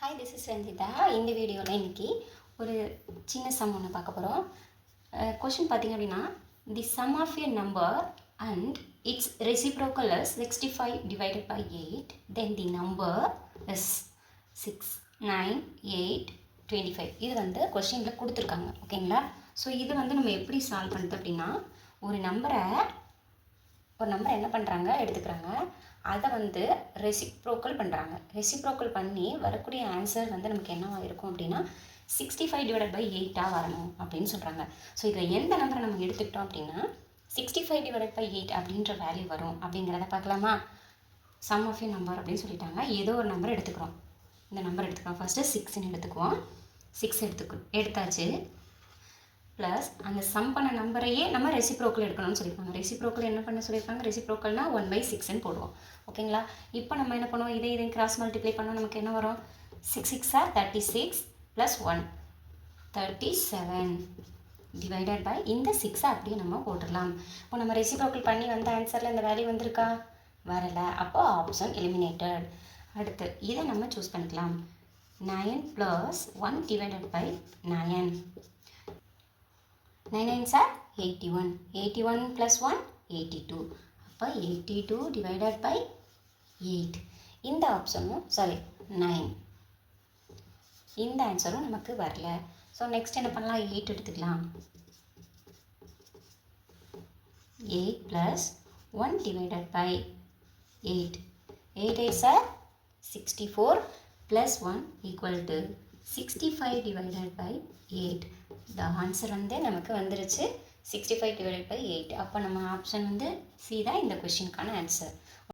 Hi, this is Ranjitha. இந்த வீடியோவில் இன்றைக்கி ஒரு சின்ன சம் ஒன்று பார்க்க போகிறோம். கொஷின் பார்த்திங்க அப்படின்னா, the sum of a number and its reciprocal is 65 divided by 8, then the number is 6, 9, 8, 25. இது வந்து கொஷினில் கொடுத்துருக்காங்க, ஓகேங்களா? ஸோ இது வந்து நம்ம எப்படி சால்வ் பண்ணுறது அப்படின்னா, ஒரு நம்பரை என்ன பண்ணுறாங்க, எடுத்துக்கிறாங்க, அதை வந்து ரெசிப்ரோக்கல் பண்ணுறாங்க. ரெசிப்ரோக்கல் பண்ணி வரக்கூடிய ஆன்சர் வந்து நமக்கு என்னவாக இருக்கும் அப்படின்னா 65 divided by 8 வரணும் அப்படின்னு சொல்கிறாங்க. ஸோ இதில் எந்த நம்பரை நம்ம எடுத்துக்கிட்டோம் அப்படின்னா 65 divided by 8 அப்படின்ற வேல்யூ வரும் அப்படிங்கிறத பார்க்கலாமா? சம் ஆஃப் ஏ நம்பர் அப்படின்னு சொல்லிட்டாங்க. ஏதோ ஒரு நம்பர் எடுத்துக்கிறோம். இந்த நம்பர் எடுத்துக்கிறோம். ஃபஸ்ட்டு 6ன்னு எடுத்துக்குவோம். 6 எடுத்தாச்சு. ப்ளஸ் அந்த சம் பண்ண நம்பரையே நம்ம ரெசிப்ரோக்கல் எடுக்கணும்னு சொல்லியிருப்பாங்க. ரெசிப்ரோக்கல் என்ன பண்ண சொல்லியிருப்பாங்க? ரெசிப்ரோக்கல்னா 1/6ன்னு போடுவோம், ஓகேங்களா? இப்போ நம்ம என்ன பண்ணுவோம், இதை கிராஸ் மல்டிப்ளை பண்ணால் நமக்கு என்ன வரும்? 6 6 are 36 + 1 37 டிவைடட் பை இந்த 6 அப்படியே நம்ம போட்டுடலாம். இப்போ நம்ம ரெசிப்ரோக்கல் பண்ணி வந்த ஆன்சரில் இந்த வேல்யூ வந்திருக்கா? வரலை. அப்போ ஆப்ஷன் எலிமினேட்டட். அடுத்து இதை நம்ம சூஸ் பண்ணிக்கலாம். 9 + 1 டிவைடட் பை 9. 9 9s are 81. 81 + 1 82. அப்போ 82 divided by 8. இந்த ஆப்ஷனும் 9. இந்த ஆன்சரும் நமக்கு வரல. ஸோ நெக்ஸ்ட் என்ன பண்ணலாம்? 8 எடுத்துக்கலாம். 8 + 1 divided by 8. 8 8s are 64 + 1 = 65 divided by 8. இந்த ஆன்சர் வந்து நமக்கு வந்துருச்சு 65 divided by 8. அப்போ நம்ம ஆப்ஷன் வந்து சி தான் இந்த கொஷினுக்கான ஆன்சர்.